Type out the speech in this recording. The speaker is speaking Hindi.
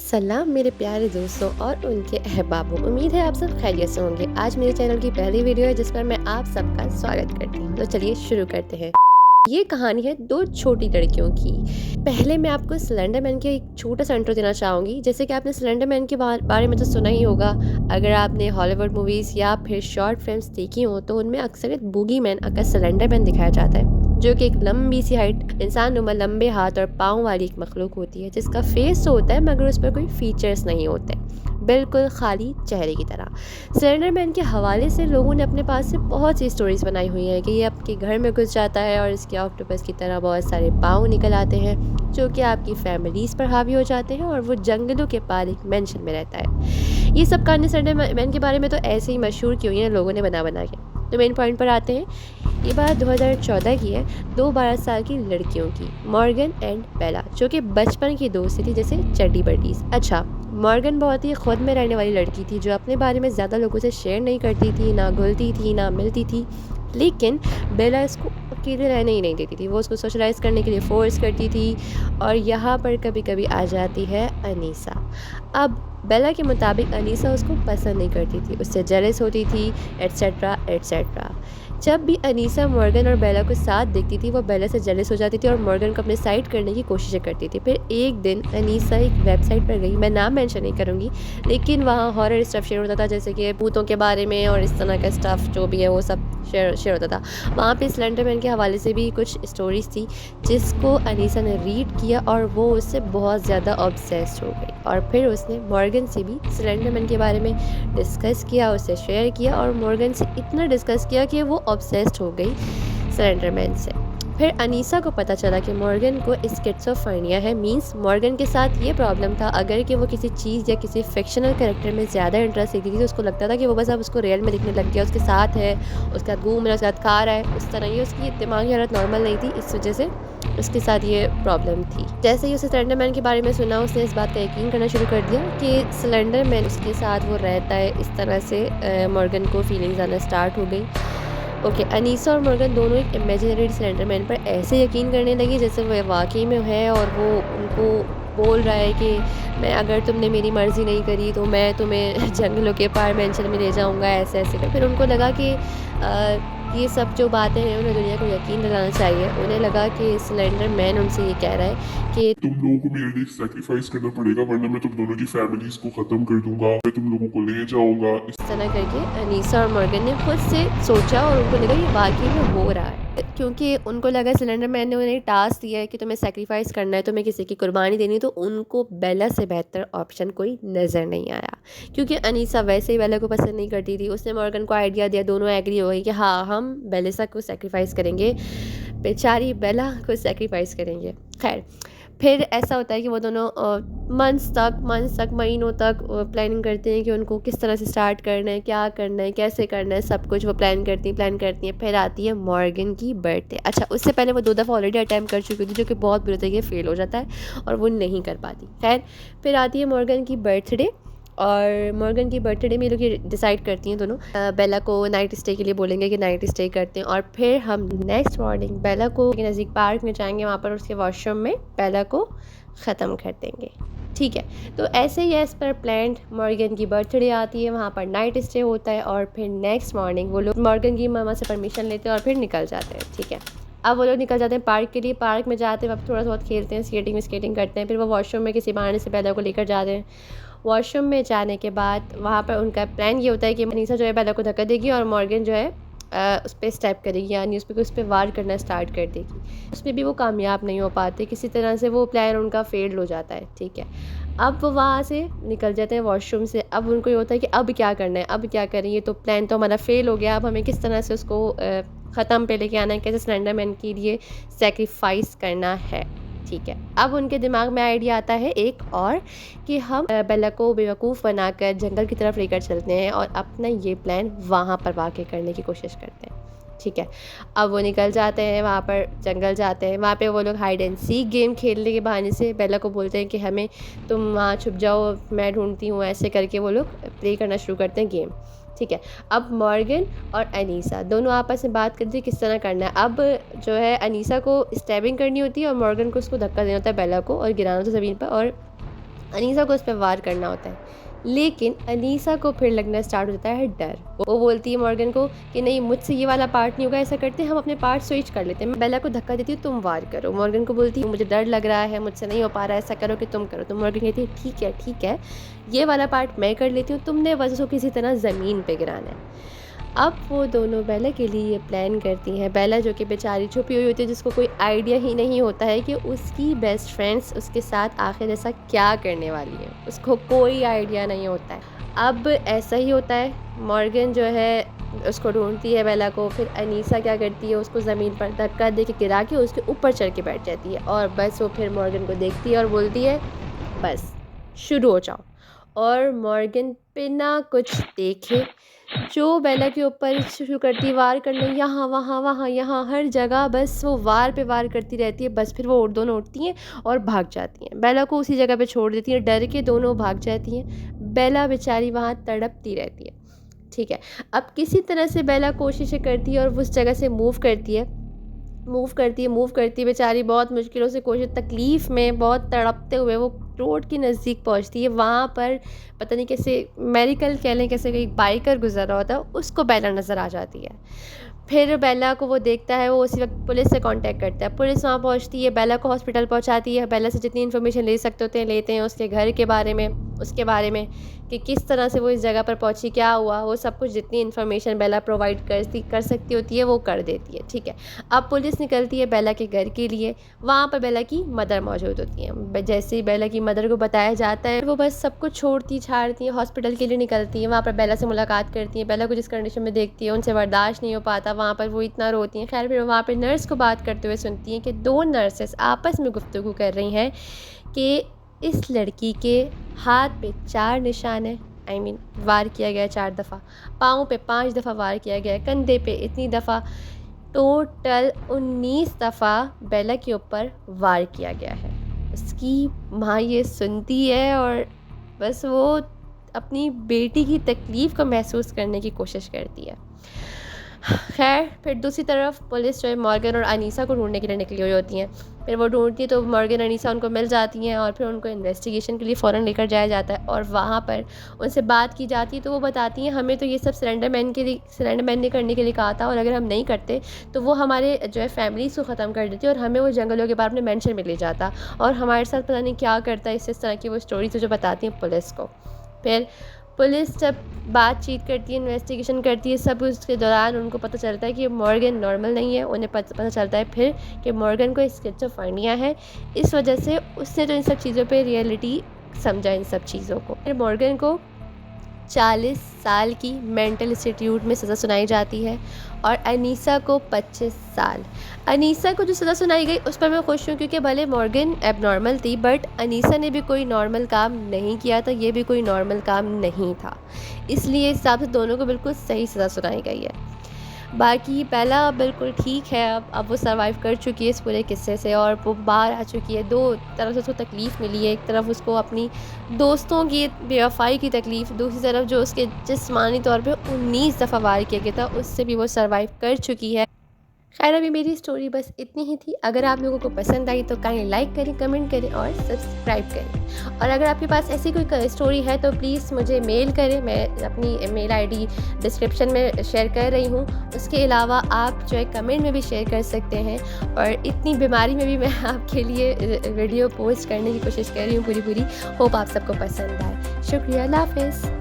सलाम मेरे प्यारे दोस्तों और उनके अहबाबों। उम्मीद है आप सब खैरियत से होंगे। आज मेरे चैनल की पहली वीडियो है जिस पर मैं आप सबका स्वागत करती हूँ। तो चलिए शुरू करते हैं। ये कहानी है दो छोटी लड़कियों की। पहले मैं आपको स्लेंडर मैन के एक छोटा सा इंट्रो देना चाहूँगी। जैसे कि आपने स्लेंडर मैन के बारे में तो सुना ही होगा। अगर आपने हॉलीवुड मूवीज़ या फिर शॉर्ट फिल्म्स देखी हो तो उनमें अक्सर एक बूगी मैन अगर स्लेंडर मैन दिखाया जाता है, जो कि एक लंबी सी हाइट, इंसान नुमा लंबे हाथ और पाँव वाली एक मखलूक होती है जिसका फेस तो होता है मगर उस पर कोई फीचर्स नहीं होते, बिल्कुल खाली चेहरे की तरह। स्लेंडर मैन के हवाले से लोगों ने अपने पास से बहुत सी स्टोरीज बनाई हुई हैं कि ये आपके घर में घुस जाता है और इसके ऑक्टोपस की तरह बहुत सारे पाँव निकल आते हैं जो कि आपकी फैमिलीज़ पर हावी हो जाते हैं और वो जंगलों के पार एक मेंशन में रहता है। ये सब कहानी स्लेंडर मैन के बारे में तो ऐसे ही मशहूर की हुई हैं लोगों ने बना बना के। तो मेन पॉइंट पर आते हैं। ये बात 2014 की है, दो 12 साल की लड़कियों की, मॉर्गन एंड बेला, जो कि बचपन की दोस्ती थी जैसे चड्डी बड्डीज। अच्छा, मॉर्गन बहुत ही खुद में रहने वाली लड़की थी जो अपने बारे में ज़्यादा लोगों से शेयर नहीं करती थी, ना घुलती थी ना मिलती थी। लेकिन बेला इसको अकेले रहने ही नहीं देती थी, वो उसको सोशलाइज करने के लिए फोर्स करती थी। और यहाँ पर कभी कभी आ जाती है अनीसा। अब बेला के मुताबिक अनीसा उसको पसंद नहीं करती थी, उससे जेलस होती थी, एट्सेट्रा एट्सेट्रा। जब भी अनीसा मॉर्गन और बेला को साथ देखती थी वो बेला से जेलस हो जाती थी और मॉर्गन को अपने साइड करने की कोशिश करती थी। फिर एक दिन अनीसा एक वेबसाइट पर गई, मैं नाम मेंशन नहीं करूँगी, लेकिन वहाँ हॉरर स्टफ़ शेयर होता था जैसे कि भूतों के बारे में और इस तरह का स्टफ़ जो भी है वो सब शेयर होता था। वहाँ पे स्लेंडर मैन के हवाले से भी कुछ स्टोरीज़ थी जिसको अनीसा ने रीड किया और वो उससे बहुत ज़्यादा ऑब्सेस्ड हो गई। और फिर उसने मॉर्गन से भी स्लेंडर मैन के बारे में डिस्कस किया, उससे शेयर किया और मॉर्गन से इतना डिस्कस किया कि वो ऑब्सेस्ड हो गई स्लेंडर मैन से। फिर अनीसा को पता चला कि मॉर्गन को स्किज़ोफ्रेनिया है, मींस मॉर्गन के साथ ये प्रॉब्लम था अगर कि वो किसी चीज़ या किसी फिक्शनल कैरेक्टर में ज़्यादा इंटरेस्ट लेती थी तो उसको लगता था कि वो बस अब उसको रियल में दिखने लग गया, उसके साथ है, उसके साथ घूम रहा है, उसके साथ खा रहा है। उस तरह ये उसकी दिमागी हालत नॉर्मल नहीं थी, इस वजह से उसके साथ ये प्रॉब्लम थी। जैसे ही उसे स्लेंडर मैन के बारे में सुना उसने इस बात का यकीन करना शुरू कर दिया कि स्लेंडर मैन उसके साथ वो रहता है। इस तरह से मॉर्गन को फीलिंग्स आना स्टार्ट हो गई। ओके, अनीसा और मॉर्गन दोनों एक इमेजिनरी स्लेंडर मैन पर ऐसे यकीन करने लगी जैसे वो वाकई में है और वो उनको बोल रहा है कि मैं, अगर तुमने मेरी मर्ज़ी नहीं करी तो मैं तुम्हें जंगलों के पार मेंशन में ले जाऊंगा, ऐसे ऐसे कर। फिर उनको लगा कि ये सब जो बातें हैं उन्हें दुनिया को यकीन दिलाना चाहिए। उन्हें लगा कि स्लेंडर मैन उनसे ये कह रहा है कि तुम लोगों को मेरे लिए सैक्रिफाइस करना पड़ेगा वरना मैं तुम दोनों की फैमिलीज को खत्म कर दूंगा, मैं तुम लोगों को ले जाऊंगा। इस तरह करके अनीसा और मॉर्गन ने खुद से सोचा और उनको लगा ये वाकई में हो रहा है, क्योंकि उनको लगा सिलेंडर मैन ने उन्हें टास्क दिया है कि तुम्हें सेक्रीफाइस करना है, तुम्हें किसी की कुर्बानी देनी, तो उनको बेला से बेहतर ऑप्शन कोई नज़र नहीं आया। क्योंकि अनीसा वैसे ही बेला को पसंद नहीं करती थी, उसने मॉर्गन को आइडिया दिया, दोनों एग्री हो गई कि हाँ हम बेलिसा को सेक्रीफाइस करेंगे, बेचारी बेला को सेक्रीफाइस करेंगे। खैर, फिर ऐसा होता है कि वो दोनों मंथ्स तक महीनों तक प्लानिंग करते हैं कि उनको किस तरह से स्टार्ट करना है, क्या करना है, कैसे करना है, सब कुछ वो प्लान करती हैं। फिर आती है मॉर्गन की बर्थडे। अच्छा, उससे पहले वो 2 दफ़ा ऑलरेडी अटैम्प्ट कर चुकी थी जो कि बहुत बुरी तरीके फेल हो जाता है और वो नहीं कर पाती। खैर, फिर आती है मॉर्गन की बर्थडे और मॉर्गन की बर्थडे में ये लोग डिसाइड करती हैं दोनों, बेला को नाइट स्टे के लिए बोलेंगे कि नाइट स्टे करते हैं। और फिर हम नेक्स्ट मॉर्निंग बेला को नज़दीक पार्क में जाएंगे, वहाँ पर उसके वॉशरूम में बेला को ख़त्म कर देंगे। ठीक है, तो ऐसे ही एज़ पर प्लान्ड मॉर्गन की बर्थडे आती है, वहाँ पर नाइट स्टे होता है और फिर नेक्स्ट मॉर्निंग वो लोग मॉर्गन की मामा से परमिशन लेते हैं और फिर निकल जाते हैं। ठीक है, अब वो लोग निकल जाते हैं पार्क के लिए। पार्क में जाते हैं, अब थोड़ा बहुत खेलते हैं, स्केटिंग करते हैं। फिर वो वॉशरूम में किसी बहाने से बेला को लेकर जाते हैं। वॉशरूम में जाने के बाद वहाँ पर उनका प्लान ये होता है कि अनीसा जो है बेला को धक्का देगी और मॉर्गन जो है उस पर स्टेप करेगी, यानी उस पर वार करना स्टार्ट कर देगी। उसमें भी वो कामयाब नहीं हो पाते, किसी तरह से वो प्लान उनका फेल हो जाता है। ठीक है, अब वो वहाँ से निकल जाते हैं वॉशरूम से। अब उनको ये होता है कि अब क्या करना है, अब क्या करें, ये तो प्लान तो हमारा फेल हो गया, अब हमें किस तरह से उसको ख़त्म पे लेके आना है, कैसे स्लेंडर मैन के लिए सेक्रीफाइस करना है। ठीक है, अब उनके दिमाग में आइडिया आता है एक और कि हम बेला को बेवकूफ़ बनाकर जंगल की तरफ लेकर चलते हैं और अपना ये प्लान वहाँ पर वाक़ई करने की कोशिश करते हैं। ठीक है, अब वो निकल जाते हैं, वहाँ पर जंगल जाते हैं। वहाँ पे वो लोग हाइड एंड सीक गेम खेलने के बहाने से बेला को बोलते हैं कि हमें, तुम वहाँ छुप जाओ, मैं ढूंढती हूँ, ऐसे करके वो लोग प्ले करना शुरू करते हैं गेम। ठीक है, अब मॉर्गन और अनीसा दोनों आपस में बात करती है किस तरह करना है। अब जो है अनीसा को स्टैबिंग करनी होती है और मॉर्गन को उसको धक्का देना होता है बेला को और गिराना होता है ज़मीन पर और अनीसा को उस पर वार करना होता है, लेकिन अनीसा को फिर लगना स्टार्ट हो जाता है डर। वो बोलती है मॉर्गन को कि नहीं, मुझसे ये वाला पार्ट नहीं होगा, ऐसा करते हैं हम अपने पार्ट स्विच कर लेते हैं। मैं बेला को धक्का देती हूँ, तुम वार करो। मॉर्गन को बोलती है मुझे डर लग रहा है, मुझसे नहीं हो पा रहा है, ऐसा करो कि तुम करो। तो मॉर्गन कहती है ठीक है, ये वाला पार्ट मैं कर लेती हूँ, तुमने बस उसको किसी तरह ज़मीन पर गिराना है। अब वो दोनों बेला के लिए ये प्लान करती हैं। बेला जो कि बेचारी छुपी हुई होती है, जिसको कोई आइडिया ही नहीं होता है कि उसकी बेस्ट फ्रेंड्स उसके साथ आखिर ऐसा क्या करने वाली है, उसको कोई आइडिया नहीं होता है। अब ऐसा ही होता है, मॉर्गन जो है उसको ढूंढती है बेला को। फिर अनीसा क्या करती है, उसको ज़मीन पर धक्का दे के गिरा के उसके ऊपर चढ़ के बैठ जाती है, और बस वो फिर मॉर्गन को देखती है और बोलती है बस शुरू हो जाओ। और मॉर्गन बिना कुछ देखे जो बेला के ऊपर शुरू करती है वार करने, यहाँ वहाँ यहाँ हर जगह बस वो वार पे वार करती रहती है। बस फिर वो दोनों उठती हैं और भाग जाती हैं, बेला को उसी जगह पे छोड़ देती हैं। डर के दोनों भाग जाती हैं, बेला बेचारी वहाँ तड़पती रहती है। ठीक है, अब किसी तरह से बेला कोशिशें करती है और उस जगह से मूव करती है बेचारी बहुत मुश्किलों से, कोशिश तकलीफ़ में बहुत तड़पते हुए वो रोड के नज़दीक पहुंचती है। वहाँ पर पता नहीं कैसे मेरिकल कह लें, कैसे कोई बाइकर गुजर रहा होता है, उसको बेला नज़र आ जाती है। फिर बेला को वो देखता है, वो उसी वक्त पुलिस से कांटेक्ट करता है। पुलिस वहाँ पहुँचती है, बेला को हॉस्पिटल पहुँचाती है। बेला से जितनी इन्फॉर्मेशन ले सकते होते हैं लेते हैं, उसके घर के बारे में, उसके बारे में कि किस तरह से वो इस जगह पर पहुँची, क्या हुआ, वो सब कुछ जितनी इन्फॉर्मेशन बेला प्रोवाइड कर सकती होती है वो कर देती है। ठीक है, अब पुलिस निकलती है बेला के घर के लिए। वहाँ पर बेला की मदर मौजूद होती है। जैसे ही बेला की मदर को बताया जाता है, वो बस सब कुछ छोड़ती छाड़ती है, हॉस्पिटल के लिए निकलती है। वहाँ पर बेला से मुलाकात करती है, बेला को जिस कंडीशन में देखती है उनसे बर्दाश्त नहीं हो पाता, वहाँ पर वो इतना रोती हैं। खैर फिर वहाँ पर नर्स को बात करते हुए सुनती हैं कि 2 नर्सेस आपस में गुफ्तगू कर रही हैं कि इस लड़की के हाथ पे 4 निशान हैं, वार किया गया 4 दफ़ा, पाँव पे 5 दफ़ा वार किया गया, कंधे पे इतनी दफ़ा, टोटल 19 दफ़ा बेला के ऊपर वार किया गया है। उसकी माँ ये सुनती है और बस वो अपनी बेटी की तकलीफ़ को महसूस करने की कोशिश करती है। खैर फिर दूसरी तरफ पुलिस जो है मॉर्गन और अनीसा को ढूंढने के लिए निकली हुई होती हैं। फिर वो ढूंढती है तो मॉर्गन अनीसा उनको मिल जाती हैं और फिर उनको इन्वेस्टिगेशन के लिए फ़ौरन लेकर जाया जाता है। और वहाँ पर उनसे बात की जाती है तो वो बताती हैं हमें तो ये सब सरेंडर मैन ने करने के लिए कहा था, और अगर हम नहीं करते तो वो हमारे जो है फैमिलीज़ को ख़त्म कर देती और हमें वो जंगलों के बाहर अपने मेंशन में ले जाता और हमारे साथ पता नहीं क्या करता है। इस तरह की वो स्टोरीज जो बताती हैं पुलिस को। फिर पुलिस जब बातचीत करती है, इन्वेस्टिगेशन करती है, सब उसके दौरान उनको पता चलता है कि मॉर्गन नॉर्मल नहीं है। उन्हें पता चलता है फिर कि मॉर्गन को स्किज़ोफ्रेनिया है। इस वजह से उसने तो इन सब चीज़ों पे रियलिटी समझा, इन सब चीज़ों को। फिर मॉर्गन को 40 साल की मेंटल इंस्टीट्यूट में सज़ा सुनाई जाती है और अनीसा को 25 साल। अनीसा को जो सज़ा सुनाई गई उस पर मैं खुश हूँ, क्योंकि भले मॉर्गन एबनॉर्मल थी बट अनीसा ने भी कोई नॉर्मल काम नहीं किया था, ये भी कोई नॉर्मल काम नहीं था, इसलिए इस हिसाब से दोनों को बिल्कुल सही सज़ा सुनाई गई है। बाकी बेला बिल्कुल ठीक है, अब वो सर्वाइव कर चुकी है इस पूरे किस्से से और वो बाहर आ चुकी है। 2 तरफ से उसको तकलीफ़ मिली है, एक तरफ उसको अपनी दोस्तों की बेवफाई की तकलीफ़, दूसरी तरफ जो उसके जिस्मानी तौर पे 19 दफ़ा वार किया गया था उससे भी वो सर्वाइव कर चुकी है। खैर अभी मेरी स्टोरी बस इतनी ही थी। अगर आप लोगों को पसंद आई तो काइंडली लाइक करें, कमेंट करें और सब्सक्राइब करें। और अगर आपके पास ऐसी कोई स्टोरी है तो प्लीज़ मुझे मेल करें, मैं अपनी मेल आईडी डिस्क्रिप्शन में शेयर कर रही हूँ। उसके अलावा आप जो है कमेंट में भी शेयर कर सकते हैं। और इतनी बीमारी में भी मैं आपके लिए वीडियो पोस्ट करने की कोशिश कर रही हूँ पूरी। होप आप सबको पसंद आए। शुक्रिया, अल्लाह हाफ़िज़।